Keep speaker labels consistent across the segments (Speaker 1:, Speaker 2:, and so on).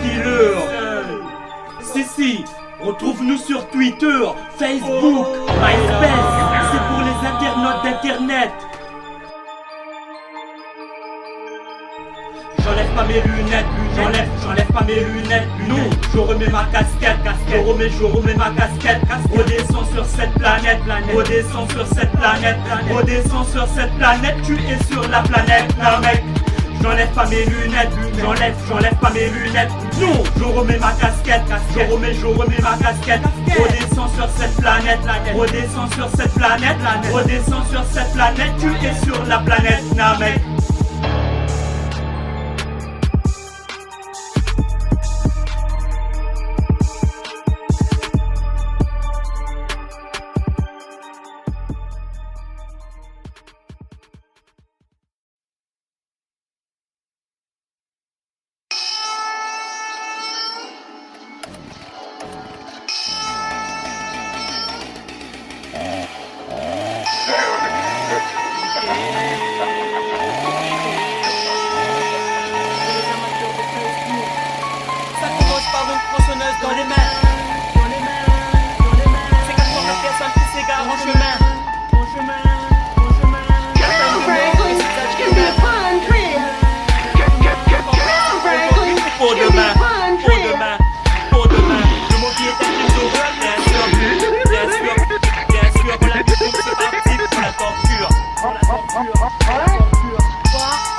Speaker 1: killer. Si, retrouve-nous sur Twitter, Facebook, MySpace. C'est pour les internautes d'internet. J'enlève pas mes lunettes, j'enlève pas mes lunettes. Non, je remets ma casquette, je remets ma casquette. Redescends sur cette planète, redescends sur cette planète, redescends sur cette planète. Tu es sur la planète, Namek. J'enlève pas mes lunettes, j'enlève pas mes lunettes. Non, je remets ma casquette, je remets ma casquette. Redescends sur cette planète, redescends sur cette planète, redescends sur cette planète. Tu es sur la planète, Namek.
Speaker 2: Ça commence par une tronçonneuse dans les mains. C'est 80 personnes qui s'égarent en chemin. Pour demain, le mobilier est un film d'horreur, bien sûr, pour la culture, c'est parti pour la torture.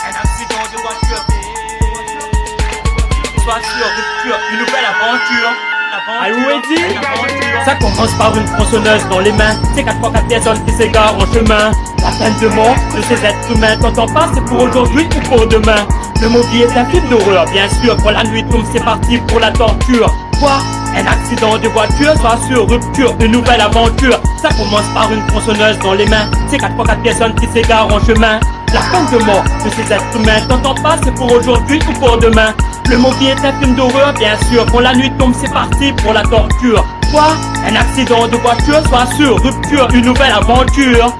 Speaker 2: Un accident de voiture, soit sur rupture, une nouvelle aventure. Ça commence par une tronçonneuse dans les mains. C'est 4 fois 4 personnes qui s'égarent en chemin. La peine de mort de ces êtres humains. T'entends pas, c'est pour aujourd'hui ou pour demain. Le mobilier est un film d'horreur, bien sûr. Quand la nuit tombe, c'est parti pour la torture. Quoi? Un accident de voiture, soit sur rupture, une nouvelle aventure. Ça commence par une tronçonneuse dans les mains. C'est 4 fois 4 personnes qui s'égarent en chemin. La peine de mort de ces êtres humains. T'entends pas, c'est pour aujourd'hui ou pour demain. Le mobilier est un film d'horreur, bien sûr. Quand la nuit tombe, c'est parti pour la torture. Quoi? Un accident de voiture, soit sur rupture, une nouvelle aventure.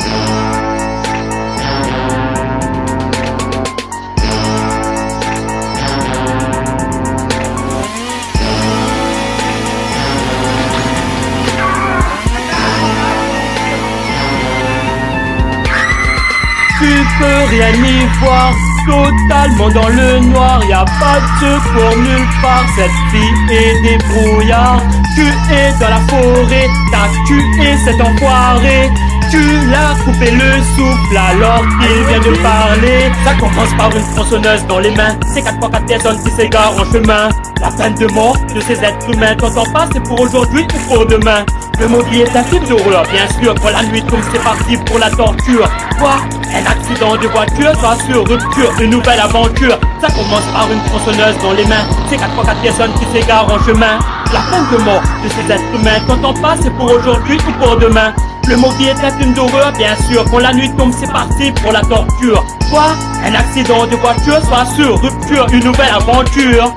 Speaker 2: Tu peux rien y voir, totalement dans le noir, y a pas de secours nulle part. Cette fille est débrouillard. Tu es dans la forêt, t'as tué cet enfoiré. Tu l'as coupé le souffle alors qu'il vient de parler. Ça commence par une tronçonneuse dans les mains. C'est 4 fois 4 personnes qui s'égarent en chemin. La peine de mort de ces êtres humains. T'entends pas, c'est pour aujourd'hui ou pour demain. Le mobilier est un film d'horreur, bien sûr. Quand la nuit tombe, c'est parti pour la torture. Quoi? Un accident de voiture, soit sur rupture, une nouvelle aventure. Ça commence par une tronçonneuse dans les mains. C'est 4 fois 4 personnes qui s'égarent en chemin. La peine de mort de ces êtres humains. T'entends pas, c'est pour aujourd'hui ou pour demain. Le mobilier est un film d'horreur, bien sûr. Quand la nuit tombe, c'est parti pour la torture. Quoi? Un accident de voiture, soit sur rupture, une nouvelle aventure.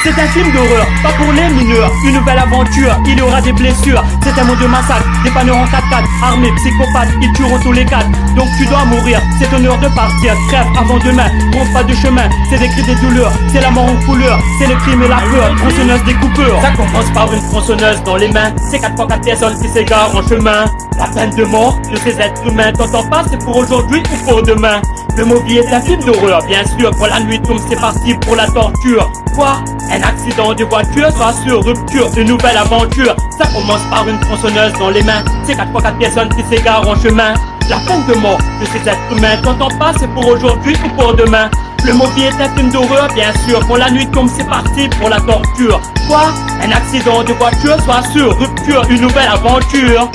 Speaker 2: C'est un film d'horreur, pas pour les mineurs. Une nouvelle aventure, il y aura des blessures. C'est un monde de massacre, des panneurs en 4x4. Armés, psychopathes, ils tueront tous les 4. Donc tu dois mourir, c'est ton heure de partir. Crève avant demain, trompe pas de chemin. C'est des cris, des douleurs, c'est la mort en couleur. C'est le crime et la peur, tronçonneuse des coupeurs. Ça commence par une tronçonneuse dans les mains. C'est 4 fois 4 personnes qui s'égarent en chemin. La peine de mort de ces êtres humains. T'entends pas, c'est pour aujourd'hui ou pour demain. Le mobilier est un film d'horreur, bien sûr. Quand la nuit tombe, c'est parti pour la torture. Quoi? Un accident de voiture, soit sur rupture, une nouvelle aventure. Ça commence par une tronçonneuse dans les mains. C'est 4 fois 4 personnes qui s'égarent en chemin. La peine de mort de ces êtres humains. T'entends pas, c'est pour aujourd'hui ou pour demain. Le mobilier est un film d'horreur, bien sûr. Quand la nuit tombe, c'est parti pour la torture. Quoi? Un accident de voiture, soit sur rupture, une nouvelle aventure.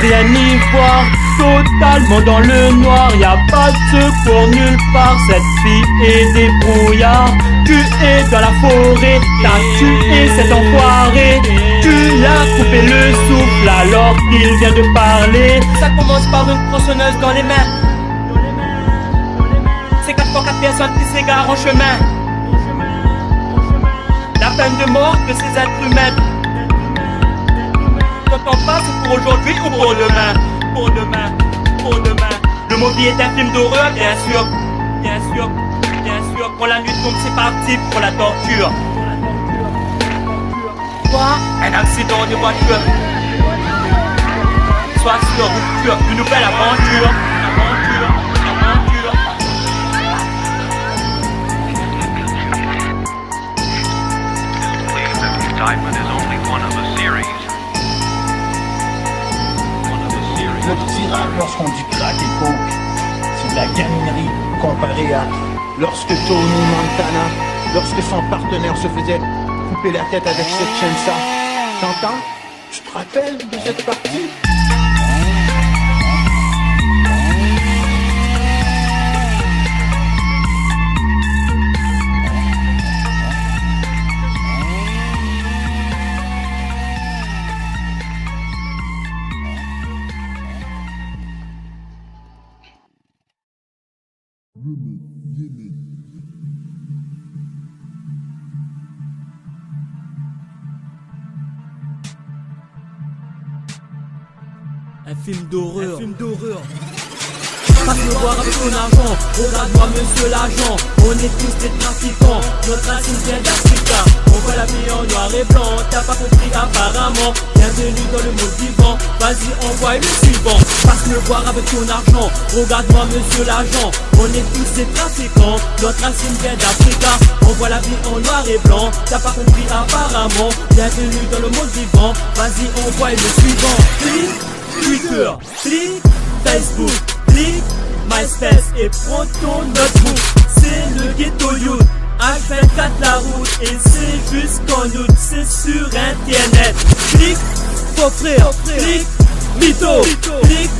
Speaker 2: Rien y voir, totalement dans le noir. Y a pas de secours nulle part. Cette fille est débrouillard. Tu es dans la forêt, t'as tué cet enfoiré. Tu l'as coupé le souffle alors qu'il vient de parler. Ça commence par une tronçonneuse dans les mains. C'est 4 fois 4 personnes qui s'égarent en chemin. La peine de mort de ces êtres humains. Quand on passe pour aujourd'hui ou pour demain. Pour demain, pour demain. Le Movie est un film d'horreur, bien sûr. Bien sûr, bien sûr. Quand la nuit tombe, c'est parti pour la torture. Quoi? Un accident de voiture. Sois sûr, rupture, une nouvelle aventure. Aventure, aventure.
Speaker 3: Indictment is only one of a series.
Speaker 4: Le tirage, lorsqu'on dit crack et coke, c'est de la gaminerie comparé à lorsque Tony Montana, lorsque son partenaire se faisait couper la tête avec cette chaîne-ça. T'entends? Tu te rappelles de cette partie?
Speaker 2: Un film d'horreur. Un film d'horreur. Passe me voir avec ton argent. Regarde-moi monsieur l'agent. On est tous des trafiquants. Notre racine vient d'Africa. On voit la vie en noir et blanc. T'as pas compris apparemment. Bienvenue dans le monde vivant. Vas-y envoie le suivant. Passe me voir avec ton argent. Regarde-moi monsieur l'agent. On est tous des trafiquants. Notre racine vient d'Africa. On voit la vie en noir et blanc. T'as pas compris apparemment. Bienvenue dans le monde vivant. Vas-y envoie le suivant. Twitter, clique, Facebook, clique, MySpace et prends ton notebook. C'est le ghetto youth, H24 la route et c'est jusqu'en août, c'est sur internet. Clique, faux frère, clique, mytho, clique,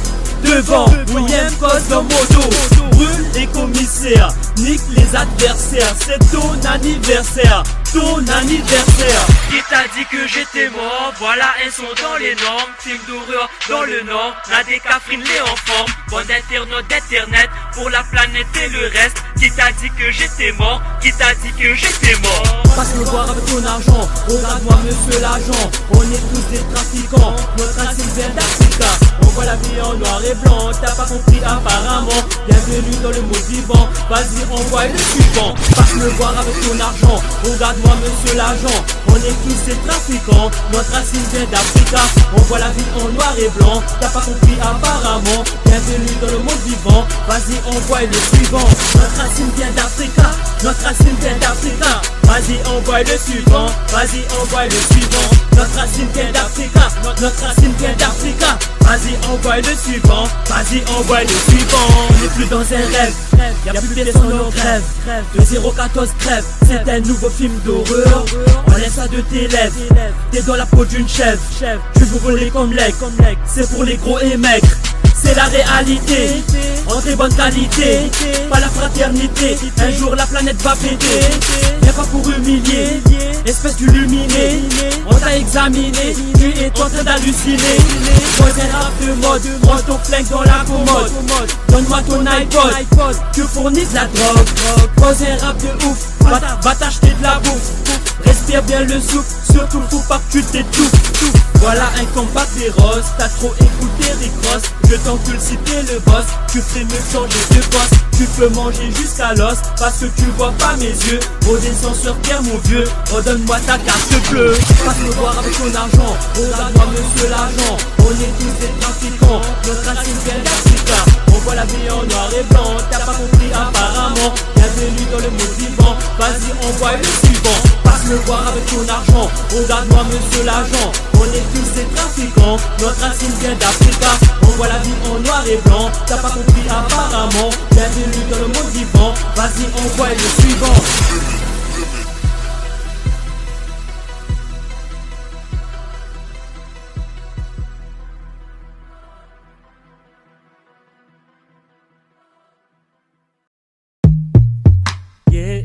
Speaker 2: devant, William cause dans mon dos. Brûle les commissaires, nique les adversaires, c'est ton anniversaire. Ton anniversaire. Qui t'a dit que j'étais mort? Voilà, elles sont dans les normes. Film d'horreur dans le nord. Nadia Catherine les en forme. Bande d'internautes d'internet pour la planète et le reste. Qui t'a dit que j'étais mort? Qui t'a dit que j'étais mort? Passe me voir avec ton argent. Regarde-moi monsieur l'agent. On est tous des trafiquants. Notre racine vient d'Africa. On voit la vie en noir et blanc. T'as pas compris apparemment. Bienvenue dans le monde vivant. Vas-y envoie le suivant. Passe me voir avec ton argent. Regarde-moi monsieur l'agent. On est tous des trafiquants. Notre racine vient d'Africa. On voit la vie en noir et blanc. T'as pas compris apparemment. Bienvenue dans le monde vivant. Vas-y envoie le suivant. Notre racine vient d'Africa. Notre racine vient d'Africa. Vas-y envoie le suivant. Vas-y envoie le suivant. Notre racine vient d'Africa. Notre racine vient d'Africa. Vas-y envoie le suivant. Vas-y envoie le suivant. On n'est plus dans un rêve. Y'a plus de son nos rêves. De 014 crève. C'est un nouveau film d'horreur. On laisse ça de tes lèvres. T'es dans la peau d'une chèvre. Tu veux voler comme l'aigle. C'est pour les gros et maigres. C'est la réalité, en très bonne qualité, pas la fraternité. Un jour la planète va péter. Viens pas pour humilier, espèce d'illuminé. On t'a examiné, tu es en train d'halluciner. Pose un rap de mode, range ton flingue dans la commode. Donne-moi ton iPod, tu fournis de la drogue. Pose un rap de ouf, va t'acheter de la bouffe. Respire bien le souffle, surtout faut pas que tu t'étouffes. Voilà un combat féroce, t'as trop écouté Rick Ross. Je t'encule si t'es le boss, tu ferais mieux changer de poste. Tu peux manger jusqu'à l'os, parce que tu vois pas mes yeux. Redescends sur terre mon vieux, redonne-moi ta carte bleue. Passe me voir avec ton argent, regarde-moi monsieur l'agent. On est tous des trafiquants, notre racine vient d'Africa. On voit la vie en noir et blanc, t'as pas compris apparemment. Bienvenue dans le monde vivant, vas-y envoie le suivant. Passe me voir avec ton argent, regarde-moi monsieur l'agent. On est tous des trafiquants, notre racine vient d'Africa. On voit la vie en noir et blanc, t'as pas compris apparemment. Bienvenue dans le monde vivant, vas-y envoie le suivant.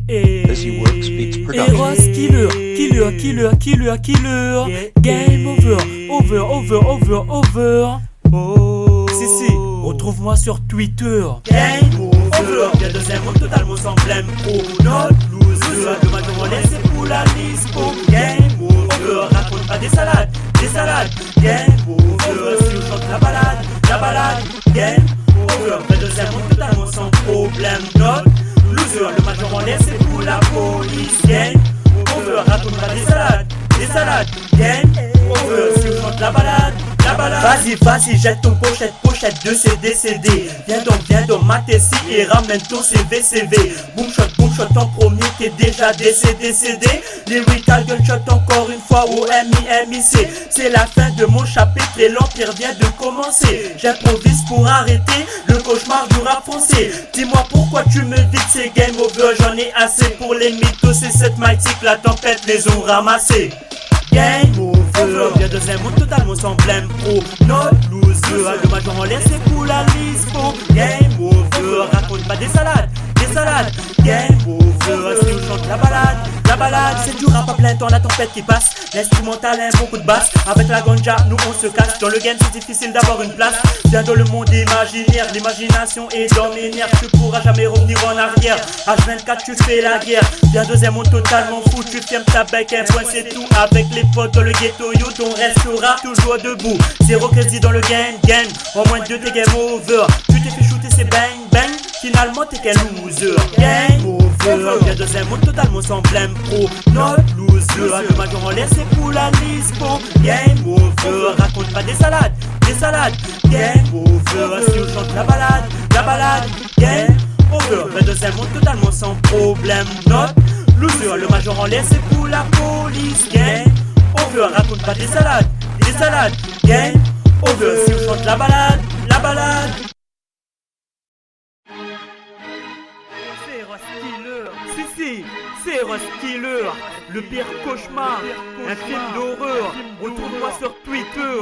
Speaker 5: Busy Works Beats Production.
Speaker 2: Eros killer, killer, killer, killer, killer. Game over, over, over, over, over. Oh. Si, retrouve-moi sur Twitter.
Speaker 1: Game over. Y'a deuxième monde totalement sans blême. Oh, not loser. Dommage on laisse pour la liste. Oh, game over. Raconte pas des salades, des salades. Game over. Si on chante la balade, game over. Y'a deuxième monde totalement sans problème. Not loser. Le match on laisse pour la police. Game over. Raconte pas des salades. Game over. Si on chante la balade. Vas-y, jette ton pochette de CD. Viens donc, mate si et ramène ton CV. Boom shot, en premier, t'es déjà décédé. Lyrical gunshot encore une fois au MIC. C'est la fin de mon chapitre et l'empire vient de commencer. J'improvise pour arrêter le cauchemar du rap français. Dis-moi pourquoi tu me vides, c'est game over, j'en ai assez. Pour les mythos, c'est cette mythique, la tempête les ont ramassés. Game over. Y'a deuxième monde totalement sans blême. Oh, not loser. Le major en l'air c'est pour la liste. Oh, game over. Raconte pas des salades. Game over. Si on chante la balade, c'est du rap à plein temps, la tempête qui passe. L'instrumental a beaucoup de basse. Avec la ganja, nous on se casse. Dans le game c'est difficile d'avoir une place. Viens dans le monde imaginaire, l'imagination est dans mes nerfs. Tu pourras jamais revenir en arrière. H24 tu fais la guerre. Viens deuxième monde totalement fou. Tu fermes ta bec, un point c'est tout. Avec les potes dans le ghetto, yo ton restera toujours debout. Zéro crédit dans le game. En moins de 2 t'es game over. Tu t'es fait shooter c'est bang. Finalement t'es qu'un loser. Game over. Viens deuxième monde totalement sans blême. Oh, not loser. Le major en l'air c'est pour la liste. Oh, game over. Raconte pas des salades. Game over. Si on chante la balade, game over. Viens deuxième monde totalement sans problème. Not loser. Le major en l'air c'est pour la police. Game over. Raconte pas des salades. Game over. Si on chante la balade. C'est Eros Killer. Si, c'est Eros Killer. Le pire cauchemar. Un film d'horreur. Retrouve-moi sur Twitter.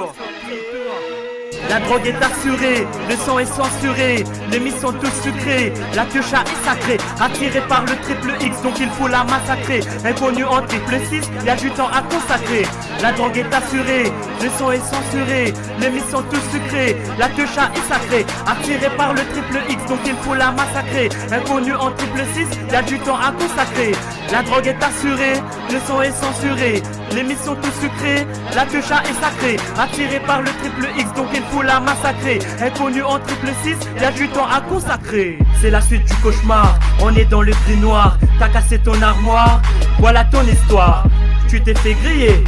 Speaker 1: La drogue est assurée, le sang est censuré, les mises sont tous sucrées, la piocha est sacrée, attirée par le triple X, donc il faut la massacrer. Inconnu en triple 6, y a du temps à consacrer. La drogue est assurée, le sang est censuré, les mises sont tous sucrées, la piocha est sacrée, attirée par le triple X, donc il faut la massacrer. Inconnu en triple 6, y a du temps à consacrer. La drogue est assurée, le sang est censuré, les mises sont tous sucrées, la piocha est sacrée, attirée par le triple X, donc il faut la massacrer. Inconnu en triple 6, y'a du temps à consacrer. C'est la suite du cauchemar, on est dans le gris noir. T'as cassé ton armoire, voilà ton histoire. Tu t'es fait griller,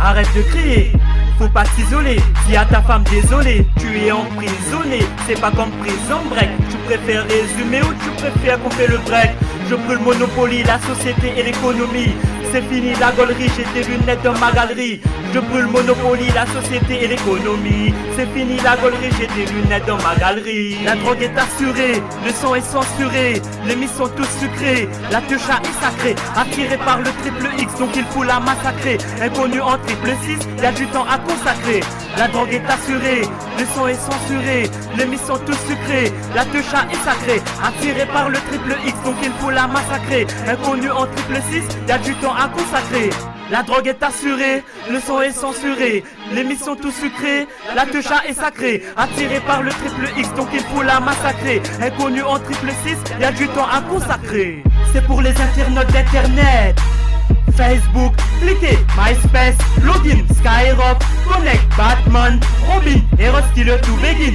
Speaker 1: arrête de crier. Faut pas t'isoler, dis à ta femme désolé. Tu es emprisonné, c'est pas comme prison break. Tu préfères résumer ou tu préfères qu'on fait le break? Je brûle Monopoly, la société et l'économie. C'est fini la gaulerie, j'ai des lunettes dans ma galerie. Je brûle Monopoly, la société et l'économie. C'est fini la gaulerie, j'ai des lunettes dans ma galerie. La drogue est assurée, le sang est censuré, les mises sont tous sucrées, la piocha est sacrée, attirée par le triple X, donc il faut la massacrer. Inconnu en triple 6, y'a du temps à consacrer. La drogue est assurée, le sang est censuré, les mises sont tous sucrées, la piocha est sacrée, attirée par le triple X, donc il faut la massacrer. Inconnu en triple 6, y'a du temps à consacrer. La drogue est assurée, le sang est censuré, les mises sont tous sucrées, la techa est sacrée, attirée par le triple X, donc il faut la massacrer. Inconnu en triple 6, y a du temps à consacrer. C'est pour les internautes d'internet. Facebook, cliquez, MySpace, login, Skyrock, Connect, Batman, Robin, Eros Killer to begin,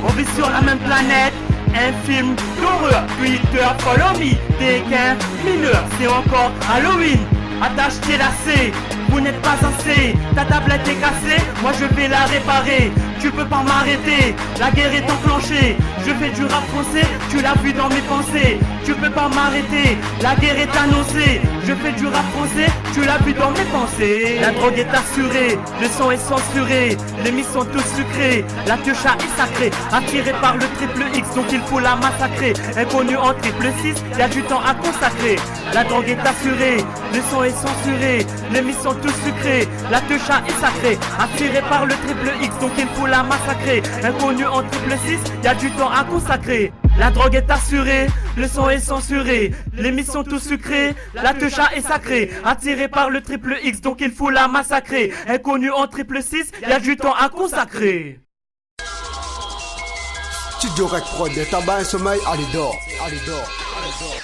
Speaker 1: On vit sur la même planète. Un film d'horreur, Twitter, follow me. T'es qu'un mineur, c'est encore Halloween. Attache tes lacets, vous n'êtes pas assez. Ta tablette est cassée, moi je vais la réparer. Tu peux pas m'arrêter, la guerre est enclenchée. Je fais du rap français, tu l'as vu dans mes pensées. Tu peux pas m'arrêter, la guerre est annoncée. Je fais du rap français, tu l'as vu dans mes pensées. La drogue est assurée, le sang est censuré, les mises sont tous sucrées, la piocha est sacrée, attirée par le triple X, donc il faut la massacrer. Inconnu en triple 6, y a du temps à consacrer. La drogue est assurée, le sang est censuré, les mises sont tous sucrées, la piocha est sacrée, attirée par le triple X, donc il faut
Speaker 2: la massacrer. Inconnu en triple 6, y'a du temps à consacrer. La drogue est assurée, le son est censuré. Les mises sont tous sucrés, la techa est sacrée. Attiré par le triple X, donc il faut la massacrer. Inconnu en triple 6, y'a du temps à consacrer.
Speaker 6: Studio Rec Prod, tabac et sommeil, allez dors, allez dors.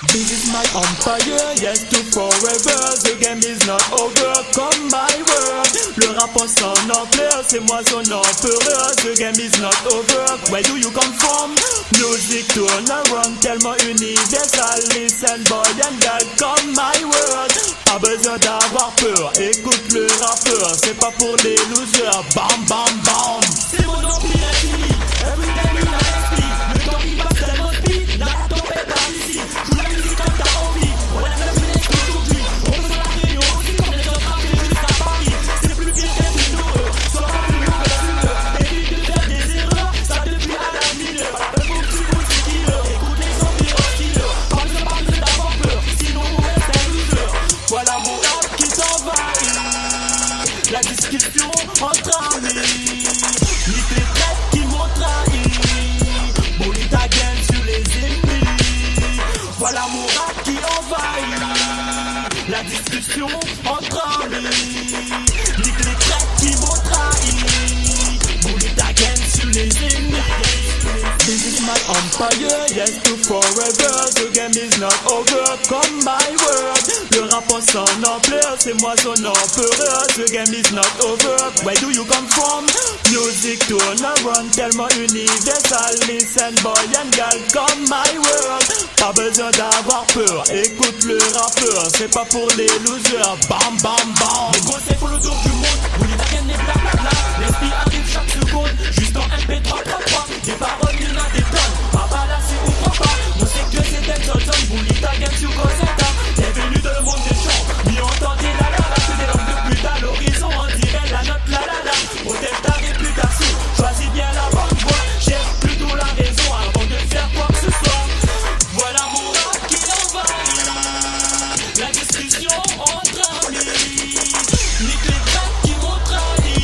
Speaker 2: This is my empire, yes to forever. The game is not over, come my word. Le rap en son ampleur, c'est moi son empereur. The game is not over, where do you come from? Music turn around, tellement universal. Listen boy and girl, come my word. Pas besoin d'avoir peur, écoute le rappeur. C'est pas pour les losers, bam bam bam. C'est mon empire infini, every time in l'esprit. Le temps qui passe tellement speed, la tempête par ici. Joue la musique comme t'as envie, on a la jeunesse d'aujourd'hui. On peut faire la réunion aussi comme les autres rappeurs juste à Paris. C'est plus pire qu'être une heureux, sois pas plus lourd que la fumeur. Évite de faire des erreurs, ça depuis à la mineur. Un bon petit coup de killer, écoute les zombies hostiles. Pas besoin d'avoir peur, sinon on reste un loser. Voilà mon rap qui t'envahit, la discussion entre amis. Nique les traites qui m'ont trahi, bully ta gueule sur les ennemis. Voilà mon rap qui envahit, la discussion entre amis. Nique les traites qui m'ont trahi, bully ta gueule sur les ennemis. This is my empire, yes to forever. The game is not over, come my word. Le rap en son ampleur, c'est moi son empereur. The game is not over, where do you come from? Music turn around, tellement universal. Listen boy and girl, come my world. Pas besoin d'avoir peur, écoute le rappeur. C'est pas pour les losers, bam bam bam. Les gros c'est pour le tour du monde, vous les gagnez blablabla. L'esprit arrive chaque seconde, juste en MP3 3. Des paroles il y en a des tonnes, pas balancé ou trop pas. On sait que c'est des Johnson, vous les gagnez sur Cosetta. T'es venu de le monde des champs, ni entendez la la la. Que des langues de pute à l'horizon, on dirait la note la la la. Protège ta réputation, choisis bien la bonne voie. Cherche plutôt la raison avant de faire quoi que ce soit. Voilà mon rap qui envahit, la discussion entre amis. Nique les traites qui m'ont trahi,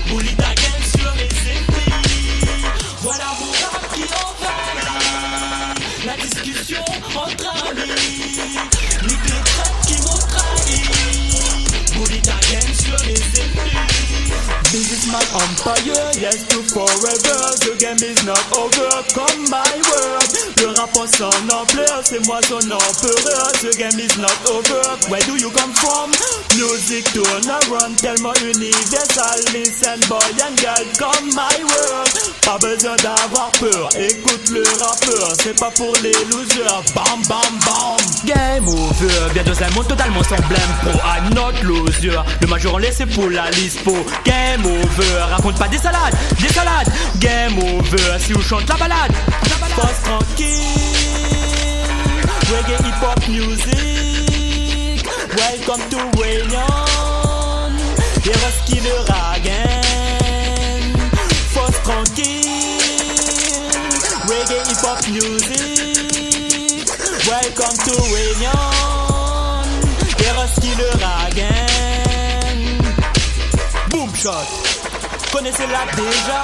Speaker 2: bully ta gueule sur les ennemis. Voilà mon rap qui envahit, la discussion entre amis. Nique les traites qui m'ont trahi, bully ta gueule sur les ennemis. This is my empire, yes to forever. The game is not over, come my word. Le rap en son ampleur, c'est moi son empereur. The game is not over, where do you come from? Music turn around, tellement universal. Listen boy and girl, come my world. Pas besoin d'avoir peur, écoute le rappeur. C'est pas pour les losers, bam bam bam. Game over, bien dans un monde totalement sans blême. Pro I'm not loser, le major en laissé pour la lispo. Game over, raconte pas des salades, des salades. Game over, si on chante la balade. Passe tranquille, reggae hip hop music. Welcome to Réunion, Heroes Killer again. Force tranquille, reggae hip hop music. Welcome to Réunion, Heroes Killer again. Boom shot, connaissez-la déjà.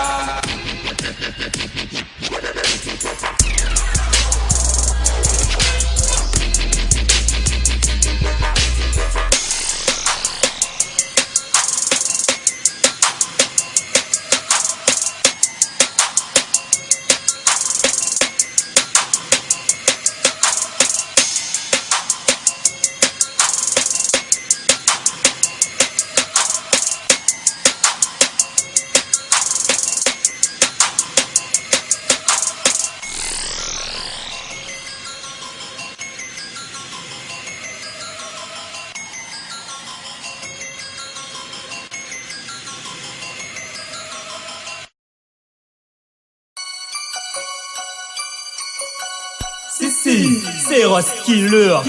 Speaker 2: Si, c'est Roskiller,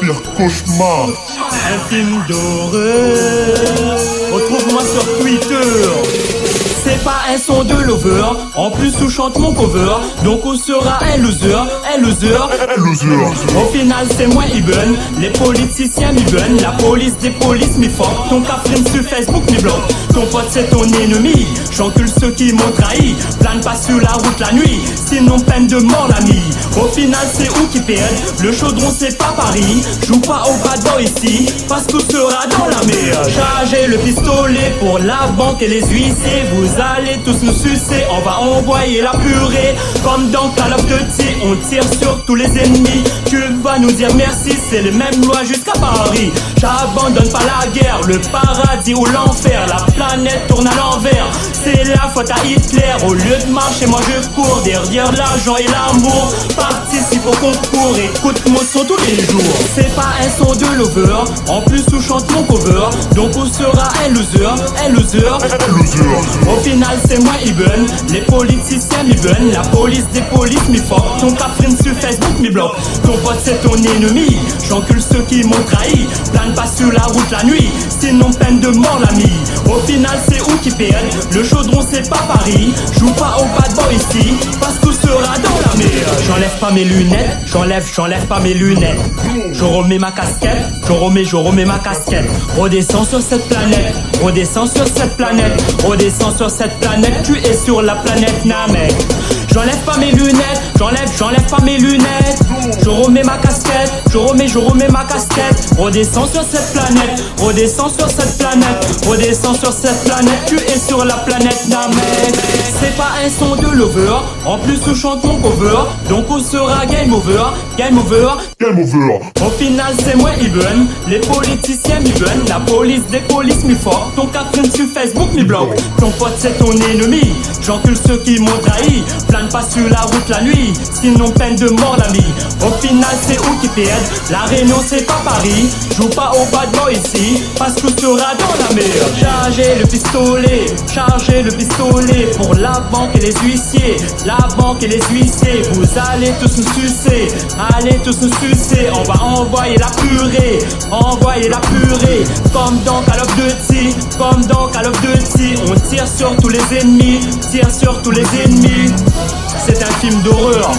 Speaker 7: Pire cauchemar.
Speaker 2: un film d'horreur. Retrouve-moi sur Twitter, c'est C'est pas un son de lover, en plus où chante mon cover. Donc où sera un loser, un loser. Au final c'est moi Ibn, les politiciens m'ibn. La police des polices m'y fuck. Ton cafrine sur Facebook m'y bloque. Ton pote c'est ton ennemi, j'encule ceux qui m'ont trahi. Plane pas sur la route la nuit, sinon peine de mort l'ami. Au final c'est où qui perd, le chaudron c'est pas Paris. Joue pas au bad boy ici, parce qu'on sera dans la merde. Chargez le pistolet pour la banque et les huissiers. Vous allez tous nous sucer, on va envoyer la purée. Comme dans Call of Duty, on tire sur tous les ennemis. Tu vas nous dire merci, c'est les mêmes lois jusqu'à Paris. J'abandonne pas la guerre, le paradis ou l'enfer. La planète tourne à l'envers, c'est la faute à Hitler. Au lieu de marcher, moi je cours derrière l'argent et l'amour. Participe au concours, écoute mon son tous les jours. C'est pas un son de lover, en plus où chante mon cover. Donc où sera un loser, un loser. Au final c'est moi Ibn, les politiciens m'ibn. La police des polices m'y fuck. Ton cafrine sur Facebook m'y bloque. Ton pote c'est ton ennemi, j'encule ceux qui m'ont trahi. Plane pas sur la route la nuit, sinon peine de mort l'ami. Au final c'est où qui perd, le chaudron c'est pas Paris. Joue pas au bad boy ici, parce qu'on sera dans la merde. J'enlève pas mes lunettes, j'enlève pas mes lunettes. Je remets ma casquette, je remets ma casquette. Redescends sur cette planète, redescends sur cette planète, redescends sur cette planète. Tu es sur la planète Namek. J'enlève pas mes lunettes, j'enlève pas mes lunettes. Je remets ma casquette, je remets ma casquette. Redescends sur cette planète, redescends sur cette planète, redescends sur cette planète. Tu es sur la planète Namek. C'est pas un son de lover, en plus où chante mon cover. Donc où sera game over, game over. Au final c'est moi Ibn, les politiciens m'ibn. La police des polices m'y fuck. Ton cafrine sur Facebook m'y bloque. Ton pote c'est ton ennemi, j'encule ceux qui m'ont trahi. Plane pas sur la route la nuit, sinon peine de mort l'ami. Au final c'est où qui perd, la Réunion c'est pas Paris. Joue pas au bad boy ici, parce que tu seras dans la merde. Chargez le pistolet pour la banque et les huissiers. La banque et les huissiers, vous allez tous nous sucer, allez tous nous sucer. On va envoyer la purée, envoyer la purée. Comme dans Call of Duty, comme dans Call of Duty. On tire sur tous les ennemis, tire sur tous les ennemis. C'est un film d'horreur,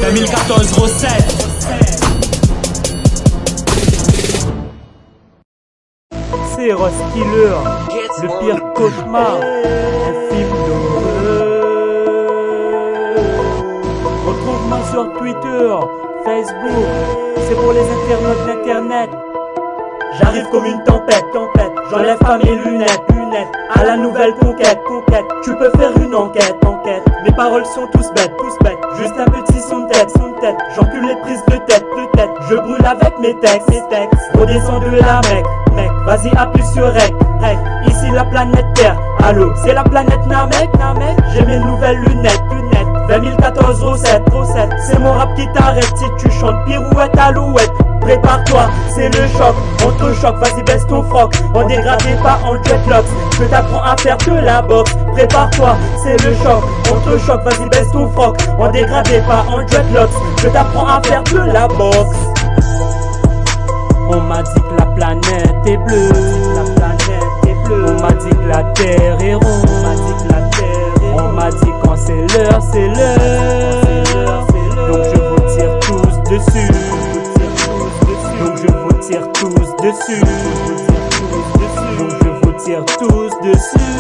Speaker 2: 2014 recette. C'est Ross Killer, le pire cauchemar, un film d'horreur. Retrouve-moi sur Twitter, Facebook, c'est pour les internautes d'internet. J'arrive comme une tempête, j'enlève pas mes lunettes, à la nouvelle conquête, tu peux faire une enquête, mes paroles sont tous bêtes, juste un petit son de tête, j'encule les prises de tête, je brûle avec mes textes, redescends de la mec, vas-y appuie sur rec, ici la planète Terre, allô, c'est la planète Namek, j'ai mes nouvelles lunettes, 2014 recette, c'est mon rap qui t'arrête si tu chantes pirouette alouette. Prépare-toi, c'est le choc, on te choque, vas-y baisse ton froc. En dégradé pas en dreadlocks, je t'apprends à faire de la boxe. Prépare-toi, c'est le choc, on te choque, vas-y baisse ton froc. En dégradé pas en dreadlocks, je t'apprends à faire de la boxe. On m'a dit que la planète est bleue, on m'a dit que la terre est ronde, on m'a dit quand c'est l'heure, donc je vous tire tous dessus. Donc je vous tire tous dessus. Donc je vous tire tous dessus.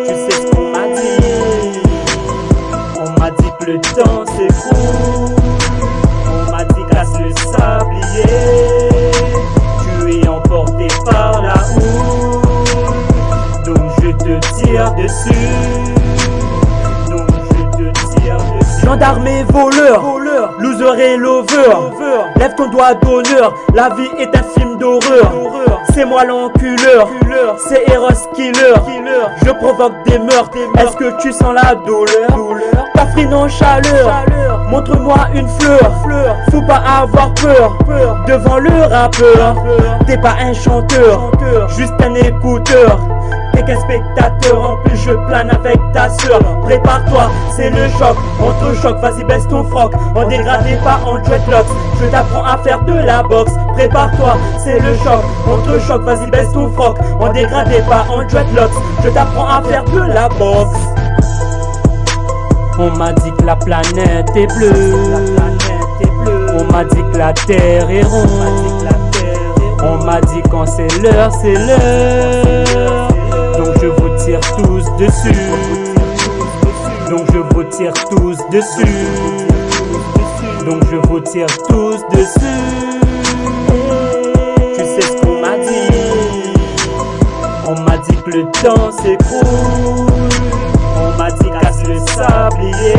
Speaker 2: Tu sais ce qu'on m'a dit. On m'a dit que le temps s'écoule. On m'a dit casse le sablier. Tu es emporté par la houle. Donc je te tire dessus. Gendarme et voleur, loser et lover. Lève ton doigt d'honneur, la vie est un film d'horreur. C'est moi l'enculeur, c'est Eros Killer. Je provoque des meurtres, est-ce que tu sens la douleur? Cafrine en chaleur, montre-moi une fleur. Faut pas avoir peur devant le rappeur. T'es pas un chanteur, juste un écouteur. T'es qu'un spectateur, en plus je plane avec ta sœur. Prépare-toi, c'est le choc, on te choque, vas-y baisse ton froc. En dégradé pas en dreadlocks, je t'apprends à faire de la boxe. Prépare-toi, c'est le choc, on te choque, vas-y baisse ton froc. En dégradé pas en dreadlocks, je t'apprends à faire de la boxe. On m'a dit que la planète est bleue, on m'a dit que la terre est ronde, on m'a dit quand c'est l'heure, c'est l'heure. Donc je vous tire tous dessus, donc je vous tire tous dessus, donc je vous tire tous dessus. Tu sais ce qu'on m'a dit, on m'a dit que le temps s'écoule. On m'a dit casse le sablier,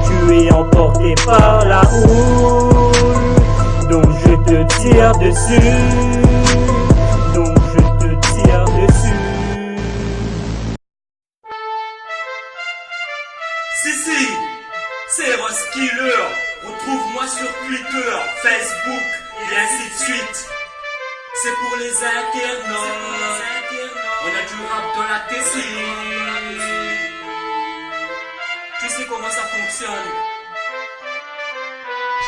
Speaker 2: tu es emporté par la houle. Donc je te tire dessus, donc je te tire dessus.
Speaker 1: Si, c'est Roskiller. Retrouve-moi sur Twitter, Facebook et ainsi de suite. C'est pour les internautes. On a du rap dans la Tessie. Tu sais comment ça fonctionne.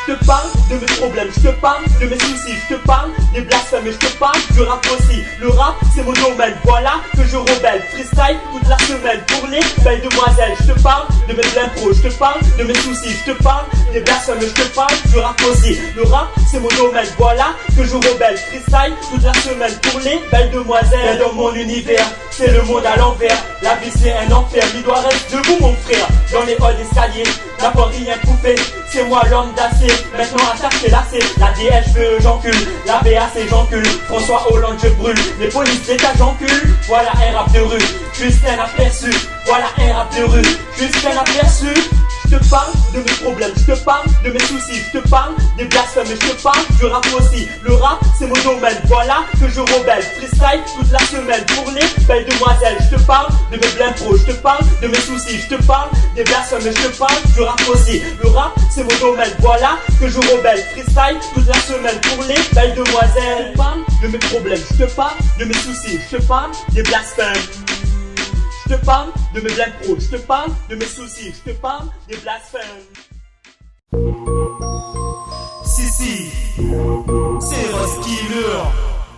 Speaker 2: Je te parle de mes problèmes, je te parle de mes soucis, je te parle des blasphèmes et je te parle du rap aussi. Le rap c'est mon domaine, voilà que je rebelle. Freestyle toute la semaine pour les belles demoiselles. Je te parle de mes impros, je te parle de mes soucis, je te parle des blasphèmes et je te parle du rap aussi. Le rap c'est mon domaine, voilà que je rebelle. Freestyle toute la semaine pour les belles demoiselles. Dans mon univers, c'est le monde à l'envers. La vie c'est un enfer, il doit rester debout mon frère. Dans les halls d'escalier, n'a pas rien coupé. C'est moi l'homme d'acier, maintenant attaque c'est lacé. La DHVE j'encule, la BAC j'encule. François Hollande je brûle, les polices d'État j'encule. Voilà un rap de rue, juste un aperçu. Voilà un rap de rue, juste un aperçu. Je te parle de mes problèmes, je te parle de mes soucis, je te parle des blasphèmes et je te parle du rap aussi. Le rap c'est mon domaine, voilà que je rebelle. Freestyle toute la semaine pour les belles demoiselles. Je te parle de mes blimpros, je te parle de mes soucis, je te parle des blasphèmes et je te parle du rap aussi. Le rap c'est mon domaine, voilà que je rebelle. Freestyle toute la semaine pour les belles demoiselles. Je te parle de mes problèmes, je te parle de mes soucis, je te parle des blasphèmes. Je te parle de mes blagues pro, je te parle de mes soucis, je te parle des blasphèmes.
Speaker 1: Si, c'est Roskiller,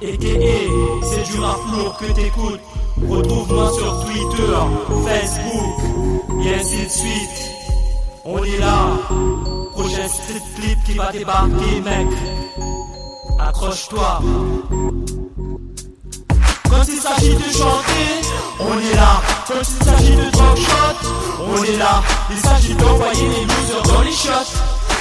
Speaker 1: a.k.a. c'est du rap lourd que t'écoutes. Retrouve-moi sur Twitter, Facebook, et ainsi de suite. On est là, prochain street clip qui va débarquer mec. Accroche-toi. Quand il s'agit de chanter, on est là. Quand il s'agit de drop shot, on est là. Il s'agit d'envoyer les losers dans les shots.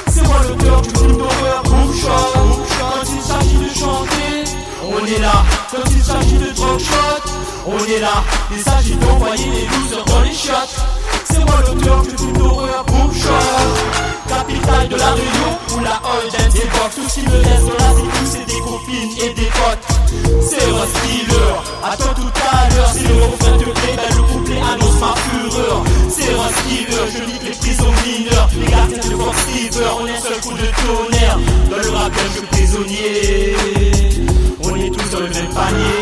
Speaker 1: C'est moi l'auteur du film d'horreur Boom Shot. Quand il s'agit de chanter, on est là. Quand il s'agit de drop shot, on est là. Il s'agit d'envoyer les losers dans les shots. C'est moi l'auteur du film d'horreur Boom Shot. Capitale de la Réunion où la Holden évoque. Tout ce qui me reste dans la vie, c'est des copines et des potes. C'est Roskiller, attends tout à l'heure. Si le refrain te plaît, ben le couplet annonce ma fureur. C'est Roskiller, je nique les prisons mineures. Les gardiens de Fox River, on est un seul coup de tonnerre. Dans le rap je prisonnier, on est tous dans le même panier.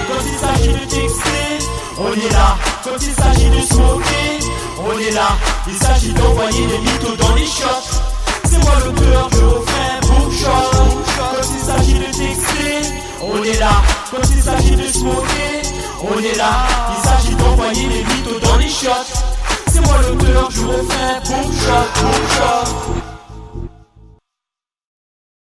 Speaker 1: Quand il s'agit de texter, on est là. Quand il s'agit de smoker, on est là. Il s'agit d'envoyer les mythos dans les shots. C'est moi l'auteur du refrain Boom Shot. Quand il s'agit de texter, on est là. Quand il s'agit de smoker, on est là. Il s'agit d'envoyer les mythos dans les shots. C'est moi l'auteur du refrain Boom Shot, Boom Shot.